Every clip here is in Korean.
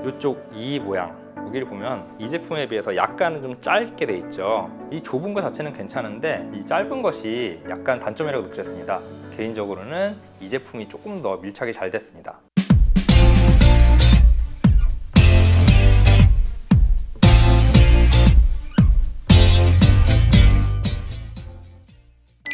이쪽 이 모양 여기를 보면 이 제품에 비해서 약간은 좀 짧게 돼 있죠. 이 좁은 것 자체는 괜찮은데 이 짧은 것이 약간 단점이라고 느꼈습니다. 개인적으로는 이 제품이 조금 더 밀착이 잘 됐습니다.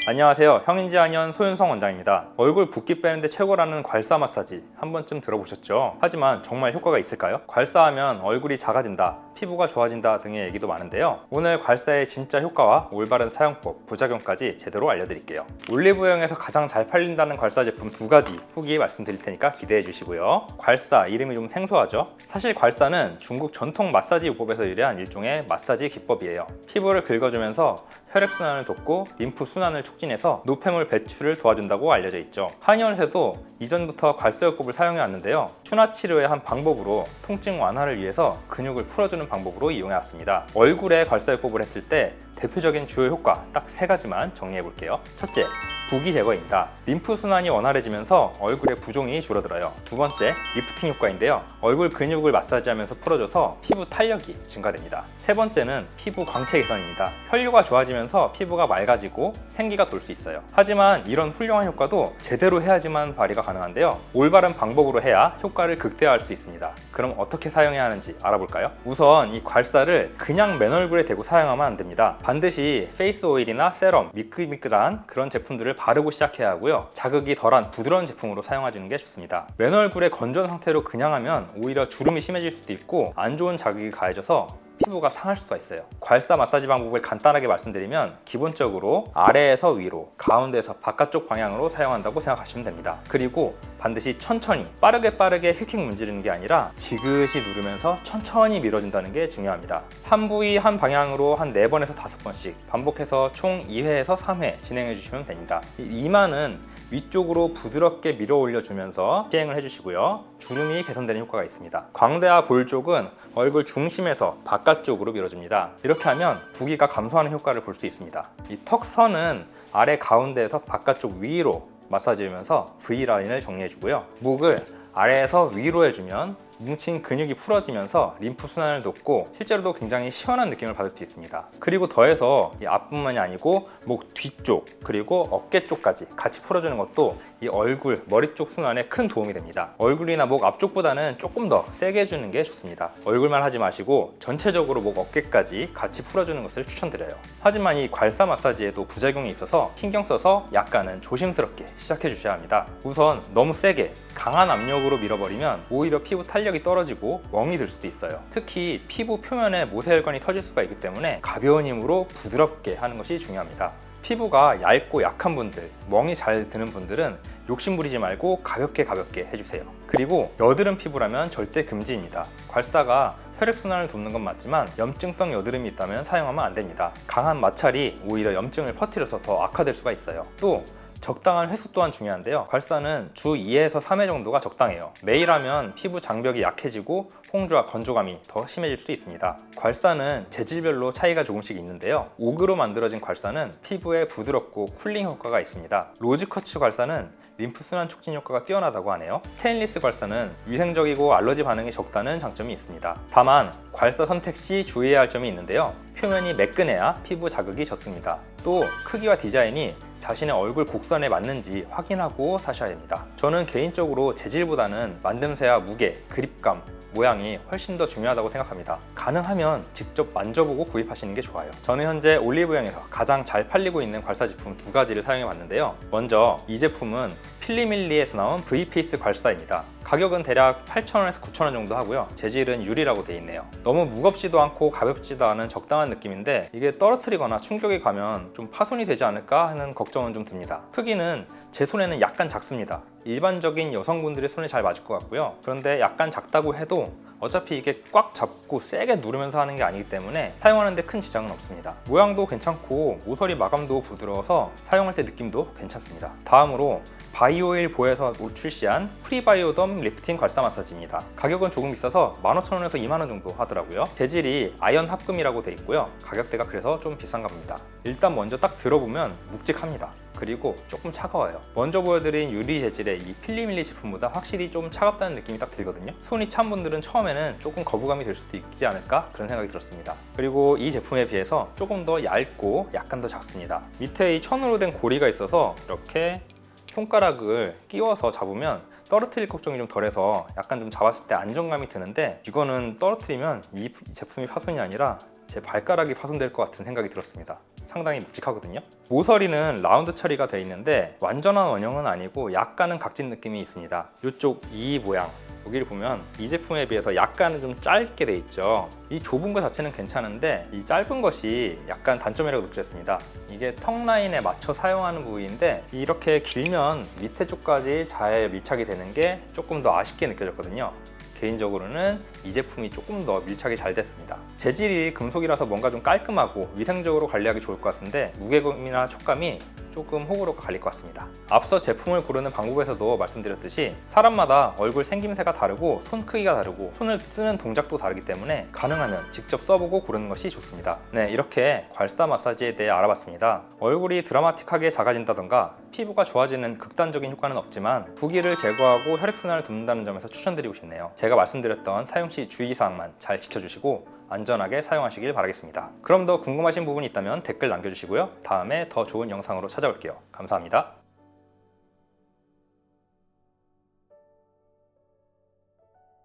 안녕하세요. 형인지 아니언 소윤성 원장입니다. 얼굴 붓기 빼는데 최고라는 괄사 마사지 한 번쯤 들어보셨죠? 하지만 정말 효과가 있을까요? 괄사하면 얼굴이 작아진다, 피부가 좋아진다 등의 얘기도 많은데요. 오늘 괄사의 진짜 효과와 올바른 사용법, 부작용까지 제대로 알려드릴게요. 올리브영에서 가장 잘 팔린다는 괄사 제품 2가지 후기 말씀드릴 테니까 기대해 주시고요. 괄사, 이름이 좀 생소하죠? 사실 괄사는 중국 전통 마사지 요법에서 유래한 일종의 마사지 기법이에요. 피부를 긁어주면서 혈액순환을 돕고 림프 순환을 촉진해서 노폐물 배출을 도와준다고 알려져 있죠. 한의원에서도 이전부터 괄사요법을 사용해 왔는데요. 추나 치료의 한 방법으로 통증 완화를 위해서 근육을 풀어주는 방법으로 이용해 왔습니다. 얼굴에 괄사요법을 했을 때 대표적인 주요 효과 딱 3가지만 정리해 볼게요. 첫째, 부기 제거입니다. 림프 순환이 원활해지면서 얼굴의 부종이 줄어들어요. 두 번째, 리프팅 효과인데요. 얼굴 근육을 마사지하면서 풀어줘서 피부 탄력이 증가됩니다. 세 번째는 피부 광채 개선입니다. 혈류가 좋아지면서 피부가 맑아지고 생기가 돌 수 있어요. 하지만 이런 훌륭한 효과도 제대로 해야지만 발휘가 가능한데요. 올바른 방법으로 해야 효과를 극대화할 수 있습니다. 그럼 어떻게 사용해야 하는지 알아볼까요? 우선 이 괄사를 그냥 맨 얼굴에 대고 사용하면 안 됩니다. 반드시 페이스 오일이나 세럼, 미끌미끌한 그런 제품들을 바르고 시작해야 하고요. 자극이 덜한 부드러운 제품으로 사용하시는 게 좋습니다. 맨 얼굴에 건조한 상태로 그냥 하면 오히려 주름이 심해질 수도 있고 안 좋은 자극이 가해져서 피부가 상할 수가 있어요. 괄사 마사지 방법을 간단하게 말씀드리면 기본적으로 아래에서 위로, 가운데에서 바깥쪽 방향으로 사용한다고 생각하시면 됩니다. 그리고 반드시 천천히 빠르게 휙휙 문지르는 게 아니라 지그시 누르면서 천천히 밀어준다는 게 중요합니다. 한 부위 한 방향으로 한 4번에서 5번씩 반복해서 총 2회에서 3회 진행해 주시면 됩니다. 이마는 위쪽으로 부드럽게 밀어 올려주면서 시행을 해주시고요. 주름이 개선되는 효과가 있습니다. 광대와 볼 쪽은 얼굴 중심에서 바깥쪽으로 밀어줍니다. 이렇게 하면 부기가 감소하는 효과를 볼 수 있습니다. 이 턱선은 아래 가운데에서 바깥쪽 위로 마사지하면서 V라인을 정리해주고요. 목을 아래에서 위로 해주면 뭉친 근육이 풀어지면서 림프 순환을 돕고 실제로도 굉장히 시원한 느낌을 받을 수 있습니다. 그리고 더해서 이 앞뿐만이 아니고 목 뒤쪽 그리고 어깨 쪽까지 같이 풀어주는 것도 이 얼굴, 머리 쪽 순환에 큰 도움이 됩니다. 얼굴이나 목 앞쪽보다는 조금 더 세게 해주는 게 좋습니다. 얼굴만 하지 마시고 전체적으로 목 어깨까지 같이 풀어주는 것을 추천드려요. 하지만 이 괄사 마사지에도 부작용이 있어서 신경 써서 약간은 조심스럽게 시작해 주셔야 합니다. 우선 너무 세게 강한 압력으로 밀어버리면 오히려 피부 탄력이 떨어지고 멍이 들 수도 있어요. 특히 피부 표면에 모세혈관이 터질 수가 있기 때문에 가벼운 힘으로 부드럽게 하는 것이 중요합니다. 피부가 얇고 약한 분들, 멍이 잘 드는 분들은 욕심 부리지 말고 가볍게 해주세요. 그리고 여드름 피부라면 절대 금지입니다. 괄사가 혈액순환을 돕는 건 맞지만 염증성 여드름이 있다면 사용하면 안 됩니다. 강한 마찰이 오히려 염증을 퍼뜨려서 더 악화될 수가 있어요. 또 적당한 횟수 또한 중요한데요. 괄사는 주 2에서 3회 정도가 적당해요. 매일 하면 피부 장벽이 약해지고 홍조와 건조감이 더 심해질 수 있습니다. 괄사는 재질별로 차이가 조금씩 있는데요. 옥으로 만들어진 괄사는 피부에 부드럽고 쿨링 효과가 있습니다. 로즈쿼츠 괄사는 림프 순환 촉진 효과가 뛰어나다고 하네요. 스테인리스 괄사는 위생적이고 알러지 반응이 적다는 장점이 있습니다. 다만 괄사 선택 시 주의해야 할 점이 있는데요. 표면이 매끈해야 피부 자극이 적습니다. 또 크기와 디자인이 자신의 얼굴 곡선에 맞는지 확인하고 사셔야 됩니다. 저는 개인적으로 재질보다는 만듦새와 무게, 그립감, 모양이 훨씬 더 중요하다고 생각합니다. 가능하면 직접 만져보고 구입하시는 게 좋아요. 저는 현재 올리브영에서 가장 잘 팔리고 있는 괄사 제품 2가지를 사용해 봤는데요. 먼저 이 제품은 필리밀리에서 나온 V페이스 괄사입니다. 가격은 대략 8,000원에서 9,000원 정도 하고요. 재질은 유리라고 되어 있네요. 너무 무겁지도 않고 가볍지도 않은 적당한 느낌인데 이게 떨어뜨리거나 충격이 가면 좀 파손이 되지 않을까 하는 걱정은 좀 듭니다. 크기는 제 손에는 약간 작습니다. 일반적인 여성분들의 손에 잘 맞을 것 같고요. 그런데 약간 작다고 해도 어차피 이게 꽉 잡고 세게 누르면서 하는 게 아니기 때문에 사용하는 데 큰 지장은 없습니다. 모양도 괜찮고 모서리 마감도 부드러워서 사용할 때 느낌도 괜찮습니다. 다음으로 바이오일 보에서 출시한 프리바이오덤 리프팅 괄사 마사지입니다. 가격은 조금 비싸서 15,000원에서 20,000원 정도 하더라고요. 재질이 아연 합금이라고 되어 있고요. 가격대가 그래서 좀 비싼가 봅니다. 일단 먼저 딱 들어보면 묵직합니다. 그리고 조금 차가워요. 먼저 보여드린 유리 재질의 이 필리밀리 제품보다 확실히 좀 차갑다는 느낌이 딱 들거든요. 손이 찬 분들은 처음에는 조금 거부감이 들 수도 있지 않을까 그런 생각이 들었습니다. 그리고 이 제품에 비해서 조금 더 얇고 약간 더 작습니다. 밑에 이 천으로 된 고리가 있어서 이렇게 손가락을 끼워서 잡으면 떨어뜨릴 걱정이 좀 덜해서 약간 좀 잡았을 때 안정감이 드는데, 이거는 떨어뜨리면 이 제품이 파손이 아니라 제 발가락이 파손될 것 같은 생각이 들었습니다. 상당히 묵직하거든요. 모서리는 라운드 처리가 되어 있는데 완전한 원형은 아니고 약간은 각진 느낌이 있습니다. 이쪽 이 모양, 여기를 보면 이 제품에 비해서 약간은 좀 짧게 돼 있죠. 이 좁은 것 자체는 괜찮은데 이 짧은 것이 약간 단점이라고 느꼈습니다. 이게 턱 라인에 맞춰 사용하는 부위인데 이렇게 길면 밑에 쪽까지 잘 밀착이 되는 게 조금 더 아쉽게 느껴졌거든요. 개인적으로는 이 제품이 조금 더 밀착이 잘 됐습니다. 재질이 금속이라서 뭔가 좀 깔끔하고 위생적으로 관리하기 좋을 것 같은데 무게감이나 촉감이 조금 호불호가 갈릴 것 같습니다. 앞서 제품을 고르는 방법에서도 말씀드렸듯이 사람마다 얼굴 생김새가 다르고 손 크기가 다르고 손을 쓰는 동작도 다르기 때문에 가능하면 직접 써보고 고르는 것이 좋습니다. 네, 이렇게 괄사 마사지에 대해 알아봤습니다. 얼굴이 드라마틱하게 작아진다던가 피부가 좋아지는 극단적인 효과는 없지만 부기를 제거하고 혈액순환을 돕는다는 점에서 추천드리고 싶네요. 제가 말씀드렸던 사용 시 주의사항만 잘 지켜주시고 안전하게 사용하시길 바라겠습니다. 그럼 더 궁금하신 부분이 있다면 댓글 남겨주시고요. 다음에 더 좋은 영상으로 찾아올게요. 감사합니다.